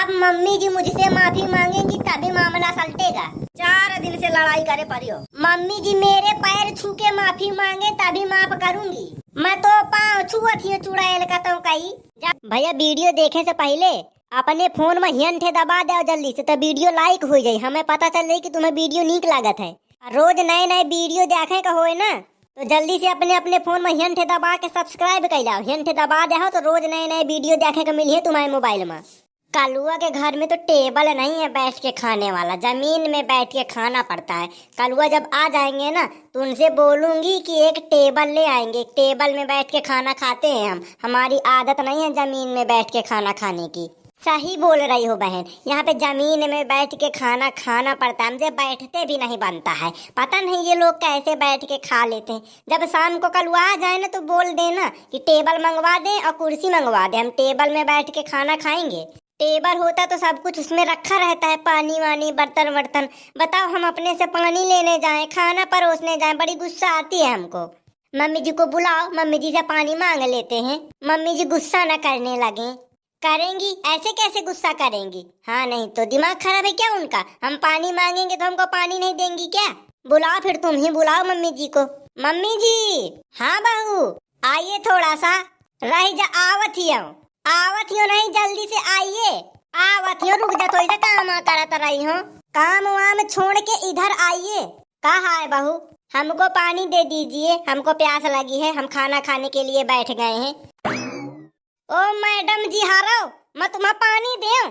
अब मम्मी जी मुझसे माफी मांगेंगी तभी मामला सलटेगा। 4 दिन से लड़ाई करे परियो। मम्मी जी मेरे पैर छू के माफी मांगे तभी माफ करूंगी। मैं तो पाँव छुअत ही चुड़ैल का तो कही। भैया वीडियो देखे से पहले अपने फोन में हिंटे दबा दे जल्दी से, तो वीडियो लाइक हो जाये, हमें पता चल जाये कि तुम्हें वीडियो नीक लागत है। रोज नए नए वीडियो देखे का होए ना, तो जल्दी से अपने अपने फोन में हिंटे दबा के सब्सक्राइब कर लाओ। हिंटे दबा दे हो तो रोज नए नए वीडियो देखे का मिली है तुम्हारे मोबाइल में। कलुआ के घर में तो टेबल नहीं है बैठ के खाने वाला, जमीन में बैठ के खाना पड़ता है। कलुआ जब आ जाएंगे ना तो उनसे बोलूंगी कि एक टेबल ले आएंगे, एक टेबल में बैठ के खाना खाते हैं हम। हमारी आदत नहीं है जमीन में बैठ के खाना खाने की। सही बोल रही हो बहन, यहाँ पे जमीन में बैठ के खाना खाना पड़ता है, हमसे बैठते भी नहीं बनता है। पता नहीं ये लोग कैसे बैठ के खा लेते हैं। जब शाम को कलुआ आ जाए ना तो बोल देना कि टेबल मंगवा दें और कुर्सी मंगवा दें, हम टेबल में बैठ के खाना खाएंगे। टेबल होता तो सब कुछ उसमें रखा रहता है, पानी वानी बर्तन वर्तन। बताओ हम अपने से पानी लेने जाएं, खाना परोसने जाएं, बड़ी गुस्सा आती है हमको। मम्मी जी को बुलाओ, मम्मी जी से पानी मांग लेते हैं, मम्मी जी गुस्सा न करने लगे। करेंगी ऐसे कैसे गुस्सा करेंगी? हाँ नहीं तो दिमाग खराब है क्या उनका? हम पानी मांगेंगे तो हमको पानी नहीं देंगी क्या? बुलाओ फिर, तुम ही बुलाओ मम्मी जी को। मम्मी जी। हाँ बहू आइए, थोड़ा सा रह जा, आवत ही हूँ। आवत ही नहीं, जल्दी से आइए। आवत ही रुक जा, तो इधर काम करत रही हो, काम वाम छोड़ के इधर आइए। कहा है बहू? हमको पानी दे दीजिए, हमको प्यास लगी है, हम खाना खाने के लिए बैठ गए हैं। ओ मैडम जी हारो, मैं तुम्हें पानी देऊं?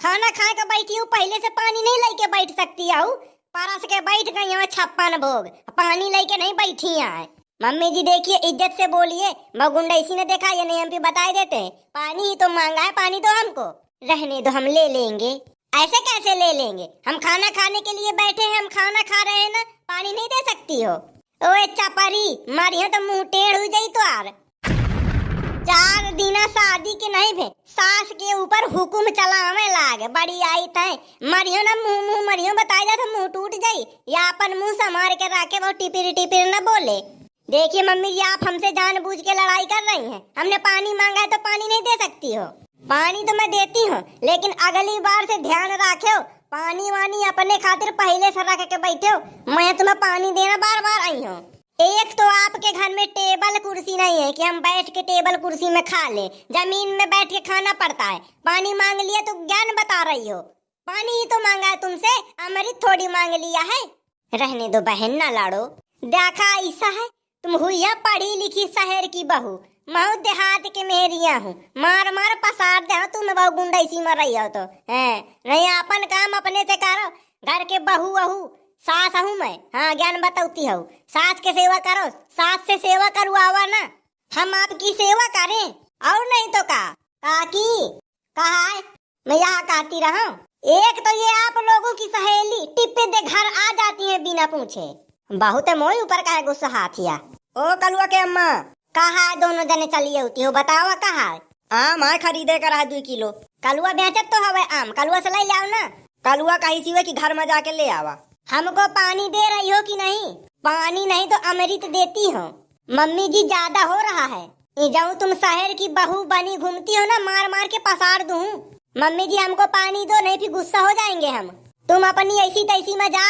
खाना खाए के बैठी हूँ, पहले से पानी नहीं लेके बैठ सकती हूँ? परस के बैठ गई हूँ 56 भोग, पानी लेके नहीं बैठी है। मम्मी जी देखिए, इज्जत से बोलिए, गुंडा इसी ने देखा या नहीं हम भी बताए देते हैं। पानी ही तो मांगा है, पानी दो हमको। रहने दो, हम ले लेंगे। ऐसे कैसे ले लेंगे? हम खाना खाने के लिए बैठे हैं, हम खाना खा रहे हैं ना, पानी नहीं दे सकती हो? ओए चपरी मारी तो मुंह टेढ़ हो जाई तो आर। 4 दिन शादी के नहीं भे, सास के ऊपर हुकुम चलावे लागे, बड़ी आई थे। मरियो ना मुंह मरियो बताई जा तो मुंह टूट जाई, या अपन मुंह संभार के रखे, वो टिपिर टिपिर न बोले। देखिए मम्मी जी, आप हमसे जानबूझ के लड़ाई कर रही हैं। हमने पानी मांगा है तो पानी नहीं दे सकती हो? पानी तो मैं देती हूँ, लेकिन अगली बार से ध्यान रखे हो, पानी वानी अपने खातिर पहले से रख के बैठे हो। मैं तुम्हें पानी देना बार बार आई हूँ। एक तो आपके घर में टेबल कुर्सी नहीं है कि हम बैठ के टेबल कुर्सी में खा ले, जमीन में बैठ के खाना पड़ता है। पानी मांग लिया तो ज्ञान बता रही हो? पानी ही तो मांगा है तुमसे, अमृत थोड़ी मांग लिया है। रहने दो बहन, ना लाड़ो। देखा ऐसा है, तुम हुई पढ़ी लिखी शहर की बहू, मैं देहात के मेहरिया हूँ, मार मार पसार दे तुम बहु गुंडा इसी में रही हो तो है नहीं। अपन काम अपने से करो, घर के बहू वहू सास हूँ मैं, हाँ ज्ञान बताती हूँ। सास के सेवा करो, सास से सेवा करवावा ना, हम आपकी सेवा करें और नहीं तो का काकी कहा है? मैं यहाँ कहती रहा हूँ। एक तो ये आप लोगों की सहेली टिप्पे दे घर आ जाती है बिना पूछे, बहुत मोई ऊपर का है गुस्सा हाथिया। ओ कलुआ के अम्मा कहा है? दोनों जने चली होती हो, बताओ कहा है? आम है खरीदे कर 2 किलो। कलुआ बेचत तो हवे आम, कलुआ से ले लाओ ना। कलुआ कही सिवे कि घर में जाके ले आवा। हमको पानी दे रही हो कि नहीं? पानी नहीं तो अमृत देती हो। मम्मी जी ज्यादा हो रहा है, जाऊँ तुम शहर की बहू बनी घूमती हो ना, मार मार के पसार दूं। मम्मी जी हमको पानी दो, नहीं फिर गुस्सा हो जाएंगे हम। तुम अपनी ऐसी तैसी में जा।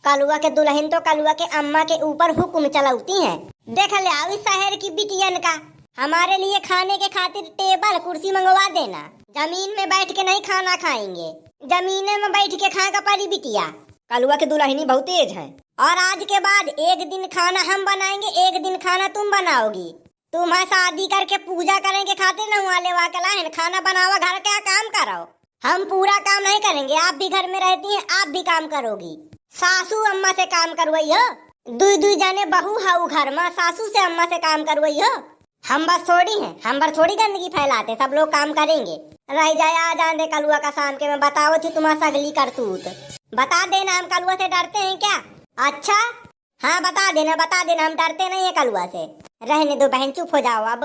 कलुआ के दुल्हन तो कलुआ के अम्मा के ऊपर हुक्म चलाती हैं। देख ले आओ शहर की बिटियन का, हमारे लिए खाने के खातिर टेबल कुर्सी मंगवा देना। जमीन में बैठ के नहीं खाना खाएंगे, जमीन में बैठ के खाएगा पारी बिटिया। कलुआ के दुल्हनी बहुत तेज है, और आज के बाद एक दिन खाना हम बनाएंगे, एक दिन खाना तुम बनाओगी। तुम्हें शादी करके पूजा करेंगे खातिर न हुआ लेवा के लाइन, खाना बनावा, घर का काम करो। हम पूरा काम नहीं करेंगे, आप भी घर में रहती हैं, आप भी काम करोगी। सासू अम्मा से काम करवाइयो, 2 जने बहू हाउ घर में, सासू से अम्मा से काम करवाइयो। हम बस थोड़ी हैं, हम बस थोड़ी गंदगी फैलाते, सब लोग काम करेंगे। रह जाए आ जाने कलुआ का शाम के मैं बताओ थी तुम्हारा सगली करतूत। बता देना, हम कलुआ से डरते हैं क्या? अच्छा हाँ बता देना, हम डरते नहीं है कलुआ से। रहने दो बहन, चुप हो जाओ अब।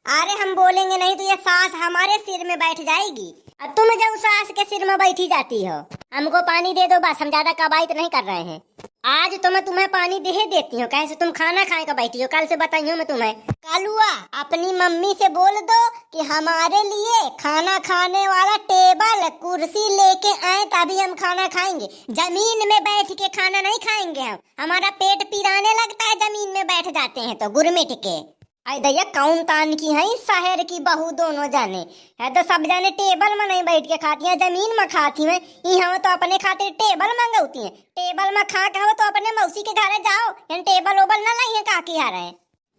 अरे हम बोलेंगे नहीं तो ये सास हमारे सिर में बैठ जाएगी। अब तुम जो सास के सिर में बैठी जाती हो। हमको पानी दे दो बस, हम ज्यादा कवायद नहीं कर रहे हैं। आज तो मैं तुम्हें पानी दे ही देती हूँ, कैसे तुम खाना खाए का बैठी हो। कल से बताई हूँ मैं तुम्हें। कालुआ अपनी मम्मी से बोल दो कि हमारे लिए खाना खाने वाला टेबल कुर्सी लेके आए, तभी हम खाना खाएंगे। जमीन में बैठ के खाना नहीं खाएंगे हम। हमारा पेट पिराने लगता है जमीन में बैठ जाते हैं तो गुरमिट के। आई दैया कौन तान की है शहर की बहू दोनों जाने है तो सब जाने टेबल में नहीं बैठ के खाती हैं, जमीन में खाती हैं। यहाँ तो अपने खातिर टेबल मंगौती हैं। टेबल में खा के हो तो अपने मौसी के घर जाओ, यहाँ टेबल ओबल ना लाइए काकी आ रहे।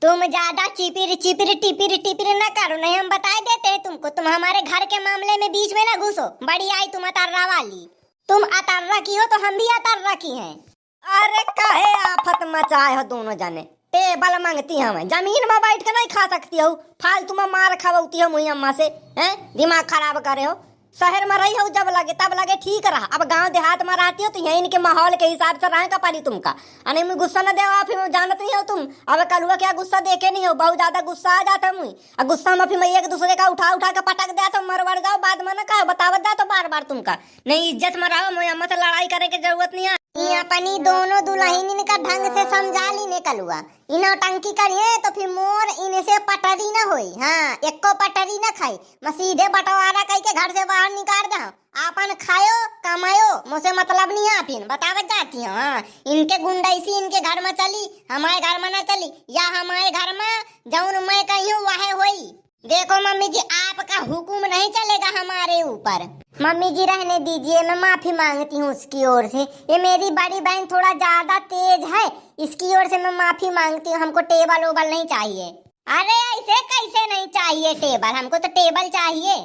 तुम ज्यादा चिपिर चिपिर टिपिर टिपिर ना करो, नहीं हम बता देते हैं तुमको। तुम हमारे घर के मामले में बीच में ना घुसो। बड़ी आई तुम अतर्रा वाली। तुम अतर्रा की हो तो हम भी अतर्रा की हैं। अरे काहे आफत मचाए हो दोनों जाने। टेबल मांगती हमें, जमीन में बैठ के नहीं खा सकती हो। फालतू में मार खवौती हो मुई अम्मा से, हैं दिमाग खराब करे हो। शहर में रही हो जब लगे तब लगे ठीक रहा। अब गांव देहात में रहती हो तो यहीं इनके माहौल के हिसाब से रहे का पारी तुमका। अने मुझे गुस्सा न देवा, फिर जानत नहीं हो तुम। अब कलुआ क्या गुस्सा देखे नहीं हो, बहुत ज्यादा गुस्सा आ जाता मुई। और गुस्सा में फिर मैं एक दूसरे का उठा उठा के पटक दिया तो मरवड़ जाओ। बाद में न कहो बतावत जा तो बार बार तुमका नहीं इज्जत में रहो। मुई अम्मा से लड़ाई करे की जरूरत नहीं है। ये अपनी दोनों दुल्हन का ढंग से समझा ली ने कलुआ। इनो टंकी करिए तो फिर मोर इनसे पटरी न होई। हाँ एको पटरी न खाई। मैं सीधे बंटवारा कह के घर से बाहर निकाल दो। आपन खायो कमायो, मुझसे मतलब नहीं है। आप बतावत जाती हो। हाँ इनके गुंडाइसी इनके घर में चली, हमारे घर में न चली। या हमारे घर में जौन मैं कही हूँ वह होई। देखो मम्मी जी आपका हुक्म नहीं चलेगा हमारे ऊपर। मम्मी जी रहने दीजिए, मैं माफी मांगती हूँ उसकी ओर से। ये मेरी बड़ी बहन थोड़ा ज्यादा तेज है, इसकी ओर से मैं माफी मांगती हूँ। हमको टेबल ओबल नहीं चाहिए। अरे ऐसे कैसे नहीं चाहिए टेबल, हमको तो टेबल चाहिए।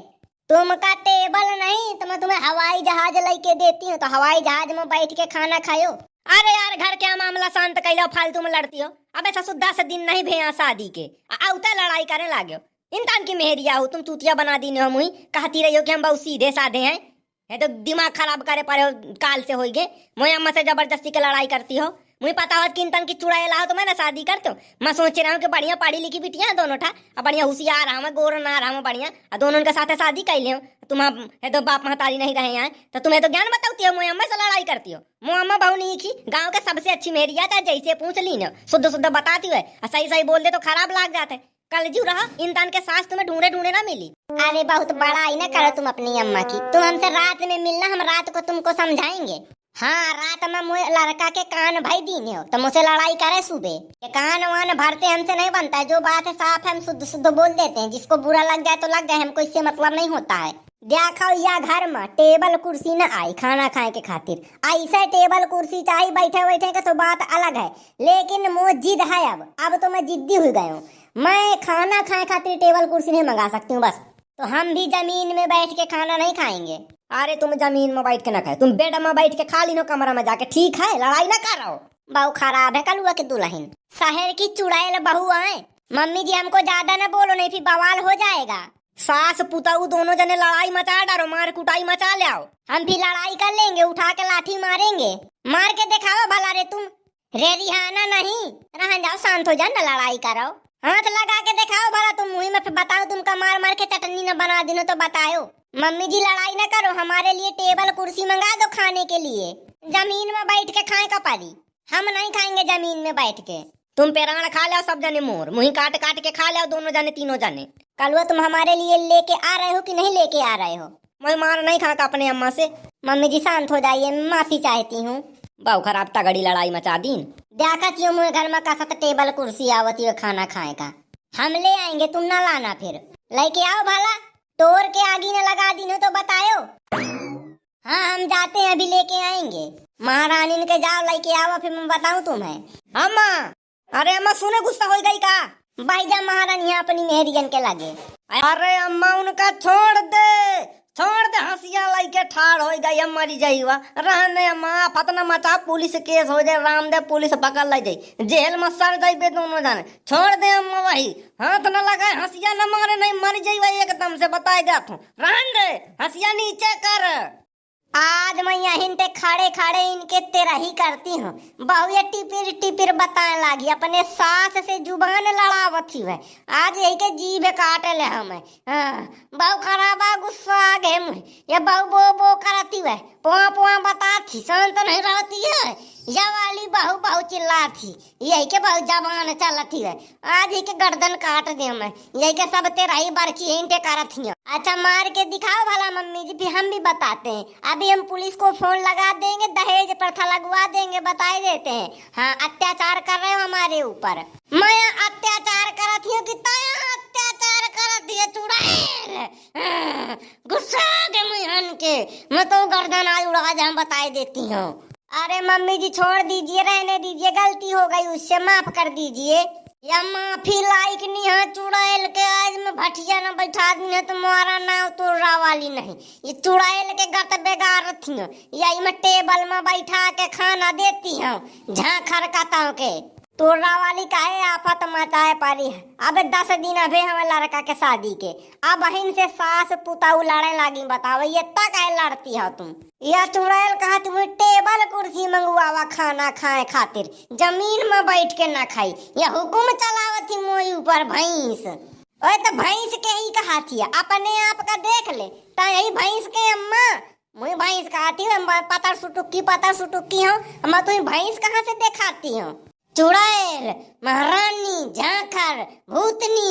तुमका टेबल नहीं तो मैं तुम्हें हवाई जहाज लेके देती हूँ, तो हवाई जहाज में बैठ के खाना खायो। अरे यार घर क्या मामला शांत कैलो, फालतू में लड़ती हो। अब ऐसा सुद्धा से दिन नहीं भैया शादी के आउता लड़ाई करे लागे। इंसान की मेहरिया हो तुम, चूतिया बना दी हो मुई। कहती रही हो कि हम बहुत सीधे साधे हैं। है तो दिमाग खराब करे पर हो काल से हो गए। मुई अम्मा से जबरदस्ती के लड़ाई करती हो। मुझे पता हो कि इंसान की चुड़ाई ला हो तो मैं ना शादी करते हो। मैं सोच रहा हूँ कि बढ़िया पढ़ी लिखी बिटिया दोनों ठा, अब बढ़िया होशियार रहा मैं गोर ना रहा बढ़िया, दोनों के साथ शादी कर लियो। तुम है तो बाप महतारी नहीं रहे हैं तो तुम्हें तो ज्ञान बताती हो। मुई अम्मा से लड़ाई करती हो। मुँह अम्मा बहु नहीं की गाँव के सबसे अच्छी मेहरिया था, जैसे पूछ ली न शुद्ध शुद्ध बताती हुए सही सही बोल दे तो खराब लाग जाते। कल जू रहा इंसान के सास तुम्हें ढूंढे ढूंढे ना मिली। अरे बहुत बड़ा ही ना करो तुम अपनी अम्मा की। तुम हमसे रात में मिलना, हम रात को तुमको समझाएंगे। हाँ रात में मुझे लड़का के कान भाई दीने हो तो मुझसे लड़ाई करे सुबह। ये कान वान भरते हमसे नहीं बनता है। जो बात है साफ है हम शुद्ध शुद्ध बोल देते हैं। जिसको बुरा लग जाए तो लग जाए, हमको इससे मतलब नहीं होता है। देखो या घर में टेबल कुर्सी न आई खाना खाए के खातिर, ऐसा टेबल कुर्सी चाहिए बैठे बैठे का तो बात अलग है। लेकिन वो जिद है। अब तो मैं जिद्दी हो गई हूँ। मैं खाना खाए खातिर टेबल कुर्सी नहीं मंगा सकती हूँ बस। तो हम भी जमीन में बैठ के खाना नहीं खाएंगे। अरे तुम जमीन में बैठ के ना खाए, तुम बेड में बैठ के खा ली नो कमरा में जाके, ठीक है लड़ाई ना कर रहो। बहु खराब है कलुआ के दुल्हन, शहर की चुड़ैल बहू आए। मम्मी जी हमको ज्यादा ना बोलो नहीं फिर बवाल हो जाएगा। सास पुताऊ दोनों जने लड़ाई मचा डालो, मार कुटाई मचा ले आओ। हम भी लड़ाई कर लेंगे, उठा के लाठी मारेंगे। मार के दिखाओ भला रे तुम। रे रिहाना नहीं रहन जाओ, शांत हो जाओ ना लड़ाई करो। हाथ लगा के दिखाओ भला तुम। मुँह में फिर बताओ तुमका मार मार के चटनी न बना दिनो तो बताओ। मम्मी जी लड़ाई न करो, हमारे लिए टेबल कुर्सी मंगा दो खाने के लिए। जमीन में बैठ के खाए का पारी, हम नहीं खाएंगे जमीन में बैठ के। तुम पेराण खा ले सब जने, मोर मुही काट काट के खा ले दोनों जने तीनों जने। कलुआ तुम हमारे लिए लेके आ रहे हो कि नहीं लेके आ रहे हो? मैं मार नहीं खा अपने अम्मा से। मम्मी जी शांत हो जाइए, मैं माफी चाहती हूँ। बहु खराब तगड़ी लड़ाई मचा दी। देखती हूँ मुझे घर में कसत टेबल कुर्सी आवती है खाना खाए का। हम ले आएंगे, तुम ना लाना। फिर लेके आओ भला, तोड़ के आगी न लगा दी तो बताओ। हाँ हम जाते हैं, अभी लेके आएंगे। महारानी के जाओ लेके आओ, फिर मैं बताऊँ तुम्हें। अम्मा अरे अम्मा सुने गुस्सा हो गई का? भाई जा महारानी अपनी मेहरियन के लगे। अरे अम्मा उनका छोड़ दे हंसिया लाई के ठाड़ हो गई। अम्मा जी जाइवा रहने अम्मा फतना मचा, पुलिस केस हो जाए, रामदेव पुलिस पकड़ ले जाए, जेल में सड़ जाइबे दोनों जाने। छोड़ दे अम्मा, वही हाथ न लगाए, हंसिया न मारे, नहीं मर जाइवा एकदम से बताएगा तू। रहन दे, हंसिया नीचे कर। आज मैं यहीं पे खड़े खड़े इनके तेरा ही करती हूँ। बहू ये टिपिर टिपिर बताने लगी, अपने सास से जुबान लड़ावती है। आज यही के जीभ काट ले हमें। हाँ, बहू खराबा गुस्सा आ गए मुझे। ये बहू बो बो करती है, पुआ पुआ बताती, शांत नहीं रहती है। यह वाली बहू बहू चिल्लाती, यही के बहू जबान चलती है। आज ही के गर्दन काट दे मैं, यही के सब तेरा ही बरची यहीं पे करती हूँ। अच्छा मार के दिखाओ भला मम्मी जी, फिर हम भी बताते हैं। अभी हम पुलिस को फोन लगा देंगे, दहेज प्रथा लगवा देंगे, बता देते हैं। हाँ, अत्याचार कर रहे हो हमारे ऊपर। मैं अत्याचार करती हूँ कि अत्याचार करती है चुड़ैल। गुस्सा के मुहन के मैं तो गर्दन आज उड़ा जा बता देती हूँ। अरे मम्मी जी छोड़ दीजिए, रहने दीजिए, गलती हो गई, उससे माफ कर दीजिए। या माफी लायक नहीं है चुड़ैल के। आज मैं भटिया न बैठा दी है तुम्हारा नाव तोड़ा वाली नहीं। ये चुड़ैल के गत बेगार थी, यही मैं टेबल में बैठा के खाना देती हूँ, झांखर काता के। तोड़ा वाली काहे आफत मचाए पारी है। अब 10 दिन अभी हमें लड़का के शादी के, अब बहन से सास पुताऊ लड़े लगी। बताओ ये तक है लड़ती हो तुम। यह चुड़ैल कहा तुम टेबल कुर्सी मंगवावा खाना खाए खातिर, जमीन में बैठ के ना खाई। यह हुकुम चलावती मोई ऊपर भैंस। ओए तो भैंस के ही कहा थी, अपने आप का देख ले। तो यही भैंस के अम्मा मुझे भैंस कहती हूँ, पतर सुटुक्की हूँ मैं। तुम्हें भैंस कहाँ से दिखाती हूँ? चुड़ैल, महारानी, झांखर, भूतनी।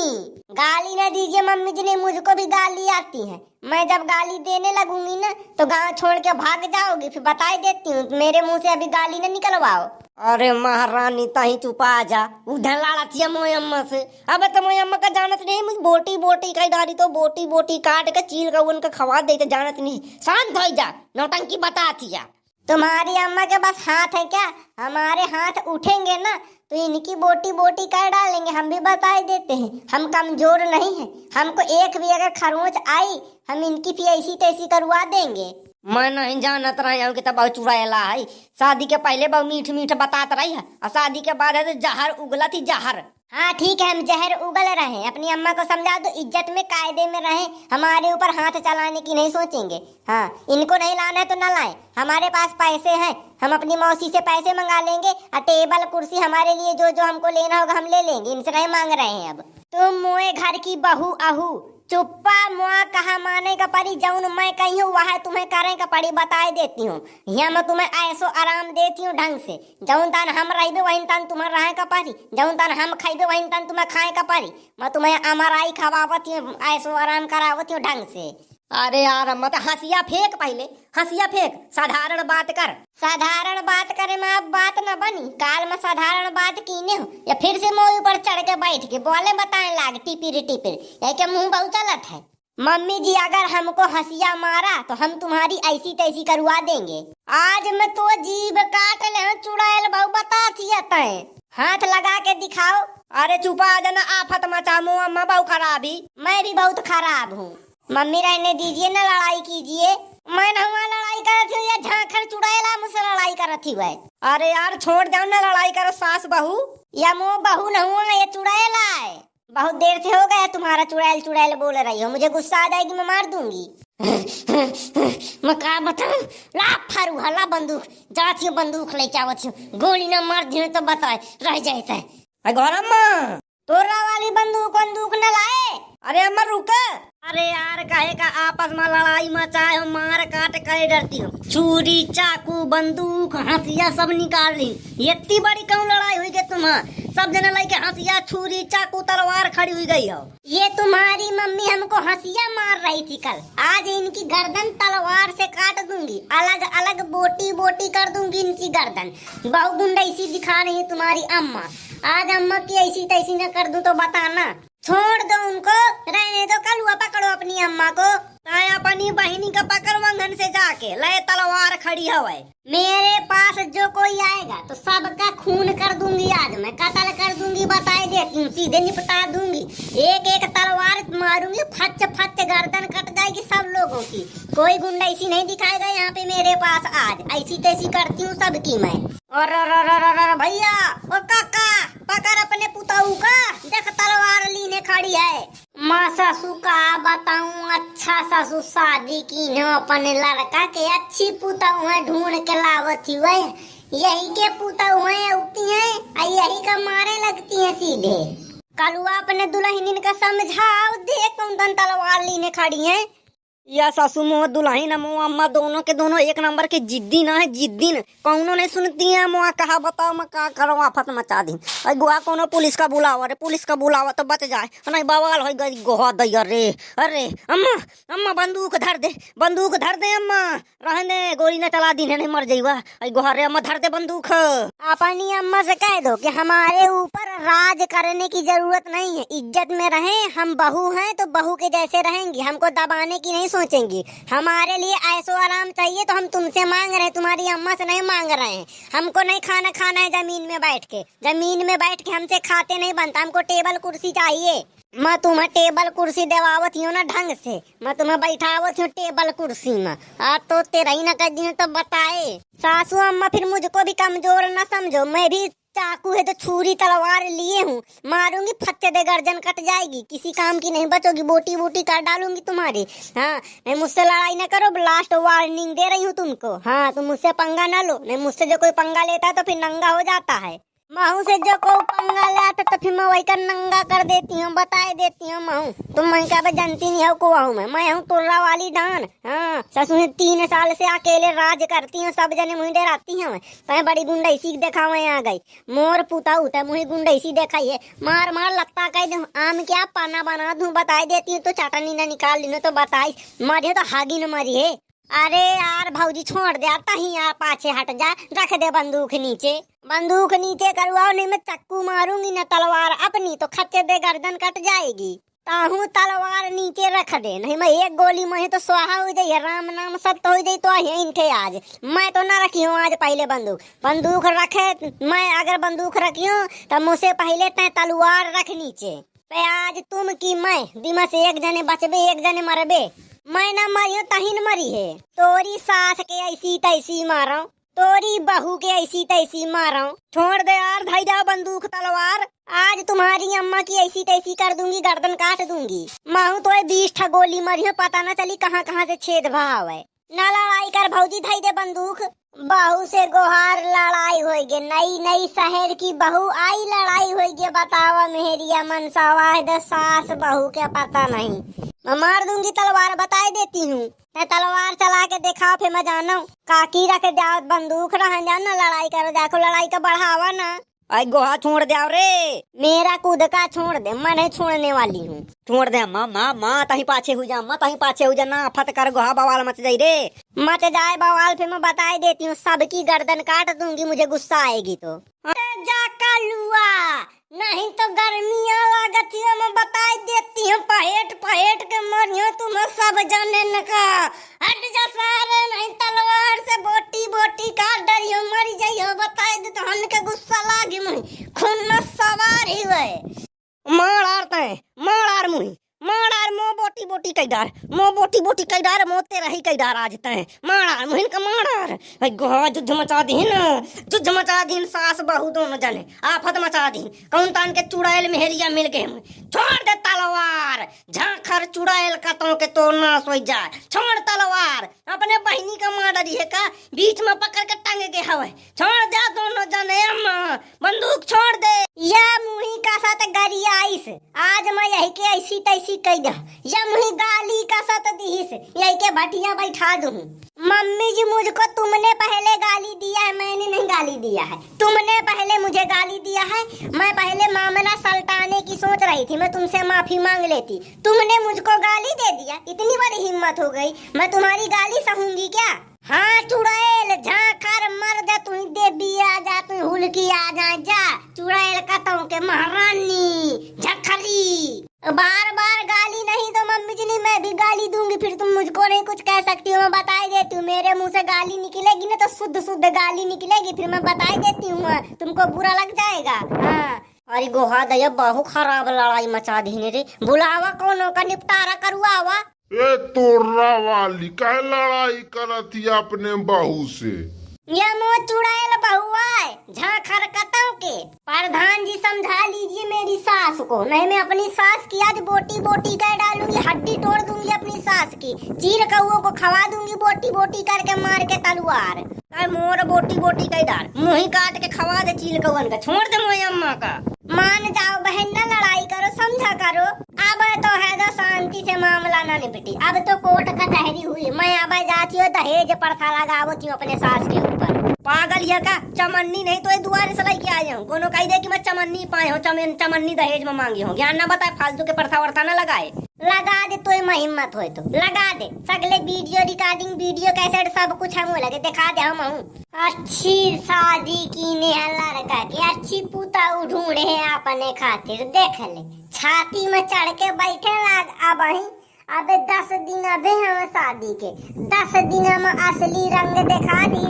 गाली ना दीजिए मम्मी जी ने, मुझको भी गाली आती है। मैं जब गाली देने लगूंगी ना तो गांव छोड़ के भाग जाओगी, फिर बता देती हूँ। मेरे मुंह से अभी गाली ना निकलवाओ। अरे महारानी ताही चुपा जा, उधर लड़ा थी मोई अम्मा से। अब तो मोई अम्मा का जानत नहीं, मुझे बोटी बोटी का डाली तो बोटी बोटी काट के चीर का उनका खवा देते, जानत नहीं। शांत हो जा, नौटंकी बताती जा। तुम्हारी अम्मा के बस हाथ है क्या? हमारे हाथ उठेंगे ना तो इनकी बोटी बोटी कर डालेंगे। हम भी बता देते हैं, हम कमजोर नहीं हैं। हमको एक भी अगर खरोंच आई हम इनकी भी ऐसी तैसी करवा देंगे। मैं नहीं जानत रही हूँ कि तब बहुत चुड़ैला है। शादी के पहले बहुत मीठ मीठ बतात रही है, और शादी के बाद है तो जहर उगला थी जहर। हाँ ठीक है, हम जहर उगल रहे। अपनी अम्मा को समझा दो, इज्जत में कायदे में रहे, हमारे ऊपर हाथ चलाने की नहीं सोचेंगे। हाँ, इनको नहीं लाना है तो ना लाए, हमारे पास पैसे हैं, हम अपनी मौसी से पैसे मंगा लेंगे। और टेबल कुर्सी हमारे लिए जो जो हमको लेना होगा हम ले लेंगे, इनसे नहीं मांग रहे हैं। अब तुम मोए घर की बहू आहू, चुप्पा मुआ कहा माने का पड़ी। जौन मैं कही हूँ वह तुम्हें करे का पड़ी, बताए देती हूँ। यहाँ मैं तुम्हें ऐसो आराम देती हूँ ढंग से। जौन तान हम रहिबे वही तान तुम्हें रहे का पड़ी, जौन तान हम खाइबे वही तान तुम्हें खाए का पड़ी। मैं तुम्हें अमराई खवावती हूँ, ऐसो आराम करावती हूँ ढंग से। अरे यार अम्मा तो हंसिया फेंक, पहले हंसिया फेंक, साधारण बात कर। साधारण बात करे में अब बात न बनी। काल में साधारण बात कीने हो या फिर से मोह ऊपर चढ़ के बैठ के बोले बताए लाग टिपिर टिपिर, यह के मुंह बहुत चलत है। मम्मी जी अगर हमको हंसिया मारा तो हम तुम्हारी ऐसी तैसी करवा देंगे। आज मैं तो जीभ काट ले चुड़ैल बहु बताती है, हाथ लगा के दिखाओ। अरे चुपा जाना, आफत मचा मुँह अम्मा बहु खराबी। मैं भी बहुत खराब हूँ। मम्मी रहने दीजिए ना, लड़ाई कीजिए। मैं नहुआ लड़ाई करती हूँ या झांखर चुड़ैला मुझसे लड़ाई करती हुआ? अरे यार छोड़ जाओ ना लड़ाई करो, सास बहू या मुँह बहू नहुआ ये चुड़ैला है। बहुत देर से हो गया तुम्हारा चुड़ैल चुड़ैल बोल रही हो, मुझे गुस्सा आ जाएगी, मैं मार दूंगी। मैं क्या बताऊं, ला फारू हला बंदूक जाती हूँ, बंदूक ले जावती हूँ, गोली न मार दी तो बताए रह जाता है। गौरम्मा तोरा वाली बंदूक न लाए। अरे अम्मा रुका। अरे यार काहे का आपस में लड़ाई मचाए हो, मार काट करे डरती हो। छुरी चाकू बंदूक हंसिया सब निकाल ली, इतनी बड़ी क्यों लड़ाई हुई गई तुम्हारा? सब जने लेके हंसिया छुरी चाकू तलवार खड़ी हुई गई हो। ये तुम्हारी मम्मी हमको हंसिया मार रही थी कल, आज इनकी गर्दन तलवार से काट दूंगी, अलग अलग बोटी बोटी कर दूंगी इनकी गर्दन। बहु गुंडैसी दिखा रही है तुम्हारी अम्मा, आज अम्मा की ऐसी तैसी न कर दूं तो बताना। छोड़ दो उनको, रहने दो, कल हुआ पकड़ो अपनी अम्मा को। अपनी बहनी का पकड़ वंगन से जाके ले तलवार खड़ी हवे। मेरे पास जो कोई आएगा तो सबका खून कर दूंगी, आज मैं कत्ल कर दूंगी, बताए देती हूँ, सीधे निपटा दूंगी। एक एक तलवार मारूंगी, फच फच गर्दन कट जाएगी सब लोगों की। कोई गुंडा ऐसी नहीं दिखाएगा यहाँ पे मेरे पास, आज ऐसी तैसी करती हूँ सबकी मैं। और भैया ओ काका पकड़ अपने पुताऊ का, देख तलवार लीने खड़ी है। माँ ससु का बताऊं, अच्छा ससु शादी की न अपने लड़का के अच्छी पुतहु है ढूंढ के लावत हुए, यही के पुतहु है उगती है यही का मारे लगती है सीधे। कलुआ अपने दुल्हनिन का समझाओ, देख कौन तलवार लीने खड़ी है। या सासू मोह दुल्हन मोह अम्मा दोनों के दोनों एक नंबर के जिद्दी ना है, जिद्दी न कौनो नहीं सुनती है। मोआ कहा बताओ मैं का करो, आफत मचा दी। अरे गुआ कोनो पुलिस का बुलावा रे, पुलिस का बुलावा तो बच जाए, नहीं बवाल हो गई गोहा दैया रे। अरे अम्मा अम्मा बंदूक धर दे, बंदूक धर दे अम्मा, रहने गोली न चला दी नहीं मर जाइवा। अरे गुहा रे अम्मा धर दे बंदूक। अपनी अम्मा से कह दो कि हमारे ऊपर राज करने की जरूरत नहीं है, इज्जत में रहें, हम बहू हैं तो बहू के जैसे रहेंगी, हमको दबाने की नहीं सोचेंगी। हमारे लिए ऐसो आराम चाहिए तो हम तुमसे मांग रहे हैं, तुम्हारी अम्मा से नहीं मांग रहे हैं। हमको नहीं खाना खाना है जमीन में बैठ के, जमीन में बैठ के हमसे खाते नहीं बनता, हमको टेबल कुर्सी चाहिए। मैं तुम्हें टेबल कुर्सी देवावत हूँ ना ढंग से, मैं तुम्हें बैठावत हूँ टेबल कुर्सी में। आज तो तेरा ही ना कर दी तो बताए सासू अम्मा, फिर मुझको भी कमजोर न समझो। मैं भी चाकू है तो छुरी तलवार लिए हूँ, मारूंगी फच्चे दे गर्दन कट जाएगी, किसी काम की नहीं बचोगी, बोटी बोटी काट डालूंगी तुम्हारी। हाँ नहीं मुझसे लड़ाई न करो, लास्ट वार्निंग दे रही हूँ तुमको। हाँ तुम मुझसे पंगा न लो, नहीं मुझसे जो कोई पंगा लेता है तो फिर नंगा हो जाता है। महू से जो को पंगा लाता तो फिर मैं वही का नंगा कर देती हूँ, बताए देती हूँ। महू तुम मैं क्या जानती नहीं हो को हूँ मैं हूँ तुर्रा वाली डान। हाँ ससुर 3 साल से अकेले राज करती हूँ, सब जने मुझे डराती हैं। मैं बड़ी गुंडई सीख देखा मैं आ गई, मोर पुता होता मुझे गुंडई सी देखाई है, मार मार लगता कह दूँ आम क्या पाना बना दूँ, बताई देती हूँ तो चटनी न निकाल ली तो बताई मरी तो हागी न मरी है। अरे यार भाऊजी छोड़ दे, आता ही यार पाछे हट जा, रख दे बंदूक नीचे, बंदूक नीचे करवाओ, नहीं मैं चक्कू मारूंगी ना तलवार अपनी तो खच्चे दे गर्दन कट जाएगी। ताहू तलवार नीचे रख दे, नहीं मैं एक गोली में तो स्वाहा हो जाए, राम नाम सत्य हो जाए तो इनके आज मैं तो ना रखी हूँ आज पहले बंदूक। बंदूक रखे मैं अगर बंदूक रखी हूँ तो मुझसे पहले तय तलवार रख नीचे। तो आज तुम की मैं दिमा से एक जने बचबे एक जने मरबे, मैं ना मरी हूँ तहिन मरी है। तोरी सास के ऐसी तैसी मारो, तोरी बहू के ऐसी तैसी मारो। छोड़ दे यार भाई जा बंदूक तलवार, आज तुम्हारी अम्मा की ऐसी तैसी कर दूंगी, गर्दन काट दूंगी। माहू तो 20 गोली मरी है, पता न चली कहाँ कहाँ से छेद भाव है। ना लड़ाई कर भौजी, धाई दे बंदूक। बहू से गोहार लड़ाई होगी, नई नई शहर की बहू आई लड़ाई होगी, बतावा मेहरिया मनसावा है सास बहू के पता नहीं। मैं मार दूंगी तलवार, बताई देती हूँ। मैं तलवार चला के दिखाओ फिर मैं जाना काकी रख जाओ, बंदूक रह जाना, लड़ाई करो, देखो लड़ाई का बढ़ावा ना। आई गोहा छोड़ दे रे, मेरा कूद का छोड़ दे, मैं नहीं छोड़ने वाली हूँ। छोड़ दे अम्मा, माँ माँ तही पाछे हो जा, अम्मा तही पाछे हो जा, ना फत कर गोहा बवाल मच जाई रे। मच जाए बवाल फिर मैं बताई देती हूँ, सबकी गर्दन काट दूंगी, मुझे गुस्सा आएगी तो। जा कलुआ, नहीं तो गर्मियाँ लागती है, मैं बताई देती हूँ, पहेट पहेट के मरियो तुम्हें सब जाने का। हट जा सारे, नहीं तलवार से बोटी बोटी काट डरियो मरी जाइयो, बताई दे तो हमने के गुस्सा लागी, मुझे खून में सवार ही हुए। मार आरते मार आर मुही मार आर मो बोटी बोटी कैदार, मो बोटी बोटी कैदार, मो तेरा ही कैदार आज तय मार आर मुहिन का मार आर। गोहा जुद्ध मचा दीन, जुद्ध मचा दीन, सास बहू दोनों जने आफत मचा दी। कौन तान के चुड़ैल मेहरिया मिल गए, छोड़ दे तलवार, झाखर चुड़ैल का तो के तो नाश हो जाए। छोड़ तलवार, अपने बहनी का मार डरी है का, बीच में पकड़ के टांगे के हवे। छोड़ दे दोनों जने, अम्मा बंदूक छोड़ दे। या मुही का साथ गरिया आइस, आज मैं यही के ऐसी तैसी कह दा, या मुही गाली का साथ दीस, यही के भटिया बैठा दूं। मम्मी जी मुझको तुमने पहले गाली दिया है, मैंने नहीं गाली दिया है, तुमने पहले मुझे गाली दिया है। मैं पहले मामला सल्टाने की सोच रही थी, मैं तुमसे माफी मांग लेती, तुमने मुझको गाली दे दिया, इतनी बड़ी हिम्मत हो गई, मैं तुम्हारी गाली सहूंगी क्या। हाँ चुड़ैल झाकर मर जा, तू देवी आ जा, तू हुलकी आ जा चुड़ैल कतों के महारानी झखरी। बार बार गाली नहीं तो मम्मी जी नहीं, मैं भी गाली दूंगी, फिर तुम मुझको नहीं कुछ कह सकती हो, मैं बताई देती हूँ। मेरे मुंह से गाली निकलेगी ना तो शुद्ध शुद्ध गाली निकलेगी, फिर मैं बताई देती हूँ, तुमको बुरा लग जाएगा। हाँ अरे गोहा दया बहुत खराब लड़ाई मचा दी रे, बुलावा कोनो का निपटारा करवावा। ए तोरा वाली का लड़ाई करती अपने बहू से, ये मुँह चुड़ैल बहुआ है झाखर कतों के। प्रधान जी समझा लीजिए मेरी सास को, नहीं मैं अपनी सास की आज बोटी बोटी कर डालूंगी, हड्डी तोड़ दूंगी अपनी सास की, चीर कौओं को खवा दूंगी बोटी बोटी करके मार के तलवार। मोर बोटी बोटी कई डाल मुँह ही काट के खवा दे चील कौन का, छोड़ दे मोए अम्मा का। मान जाओ बहन, न लड़ाई करो, समझा करो। अब तो है तो शांति से मामला ना निपटी, अब तो कोर्ट कचहरी हुई। मैं अब जाती हूँ दहेज प्रथा लगावती हूँ अपने सास के ऊपर। पागल ये का चमन्नी नहीं तो ये दुआरे से लेके आए हूँ, कोनो कही दे कि मैं चमन्नी पाए हूँ, चमन्नी दहेज में मांगी हूँ। ज्ञान न बताए फालतू के प्रथा वर्था न लगाए। लगा दे तो मैं हिम्मत हो तो लगा दे, सगले वीडियो रिकॉर्डिंग वीडियो कैसेट सब कुछ हम लगे दिखा दे हम अच्छी शादी की ने लड़का की अच्छी पुता ढूंढे है अपने खातिर। देख ले छाती में चढ़ के बैठे लाग। अबे 10 दिन अबे हम शादी के 10 दिन में असली रंग दिखा दी।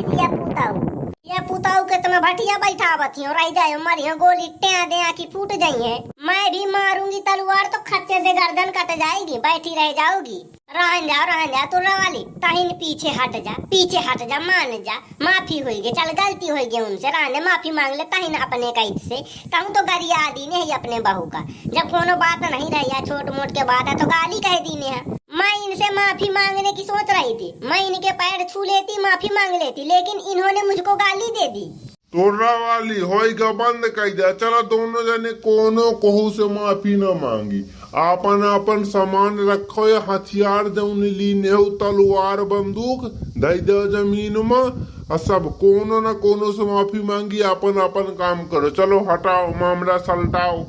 ये पुताऊ के तुम्हें भटिया बैठा बती रह जाए मरियो गोली टें दे की फूट जाइए। मैं भी मारूंगी तलवार तो खच्चे से गर्दन कट जाएगी, बैठी रह जाओगी। रहन जा तू रवाली तहिन पीछे हट जा मान जा, माफी हुई गे, चल गलती हुई गे उनसे, रहने माफी मांग ले तहिन अपने कैद से। कहूँ तो गरिया दीने है अपने बहू का, जब कोनो बात नहीं रही छोट मोट के बात है तो गाली कह दीने है। मैं इनसे माफी मांगने की सोच रही थी, मैं इनके पैर छू लेती माफी मांग लेती, लेकिन इन्होंने मुझको गाली दे दी। तोरा वाली होएगा बंद कर दिया। चलो दोनों जने कोनो कहू से माफी न मांगी, आपन आपन सामान रखो, या हथियार जौन लीने हो तलवार बंदूक दे दो जमीन में, और सब कोनो न कोनो से माफी मांगी, अपन अपन काम करो। चलो हटाओ मामला सलटाओ।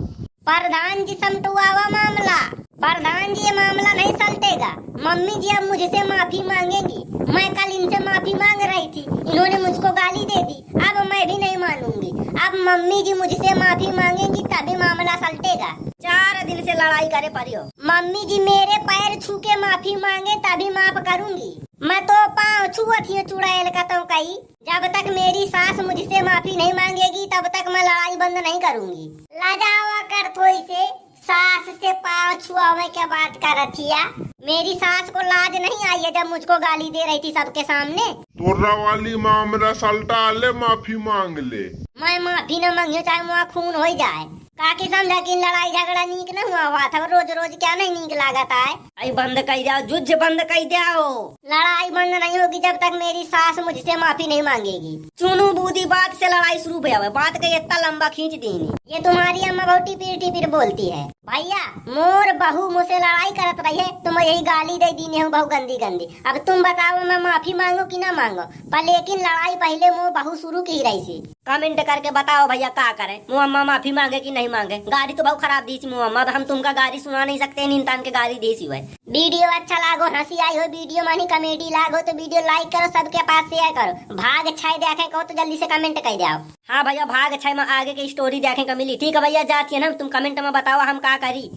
प्रधान जी समटुआवा मामला, प्रधान जी ये मामला नहीं सलटेगा। मम्मी जी अब मुझसे माफी मांगेंगी, मैं कल इनसे माफी मांग रही थी, इन्होंने मुझको गाली दे दी, अब मैं भी नहीं मानूंगी। अब मम्मी जी मुझसे माफी मांगेंगी तभी मामला सलटेगा। 4 दिन से लड़ाई करे परियो। मम्मी जी मेरे पैर छू के माफी मांगे तभी माफ करूंगी। मैं तो पाँव छुअती हूँ चुड़ैल का तो कही। जब तक मेरी सास मुझसे माफी नहीं मांगेगी तब तक मैं लड़ाई बंद नहीं करूंगी। लजावा कर थोड़ी से सास से पाँव छुआवे के बात करथिया। मेरी सास को लाज नहीं आई है जब मुझको गाली दे रही थी सबके सामने। तोरा वाली मामला सलटा ले, माफी मांग ले। मैं माफी न मांगियो चाहे मुआ खून हो जाए। काकी समझा कि लड़ाई झगड़ा नीक न हुआ था, रोज रोज क्या नहीं नीक लागता है। आई बंद कर जाओ, जुझ बंद कर जाओ। लड़ाई बंद नहीं होगी जब तक मेरी सास मुझसे माफी नहीं मांगेगी। चुनू बूदी बात से लड़ाई शुरू भैया, बात का इतना लंबा खींच देनी। ये तुम्हारी अम्मा बहुत टिपिर बोलती है। भैया मोर बहू मुझसे लड़ाई करत रही है तो मैं यही गाली दे दी हूँ बहु गंदी गंदी। अब तुम बताओ मैं माफी मांगू कि ना मांगो, पर लेकिन लड़ाई पहले मुँह बहू शुरू की रही थी। कमेंट करके बताओ भैया क्या करें, मुँह अम्मा माफी मांगे कि नहीं मांगे। गाड़ी तो बहुत खराब दी थी मुँह अम्मा, हम तुमका गाड़ी सुना नहीं सकते, इंसान के गाड़ी दी सी। वीडियो अच्छा लागो, हंसी आई हो वीडियो मानी कॉमेडी लागो तो वीडियो लाइक करो, सबके पास शेयर करो। भाग अच्छा देखे कहो तो जल्दी से कमेंट कर जाओ। हाँ भैया भाग अच्छा में आगे की स्टोरी देखे का मिली। ठीक है भैया जाती है ना, तुम कमेंट में बताओ हम क्या करी।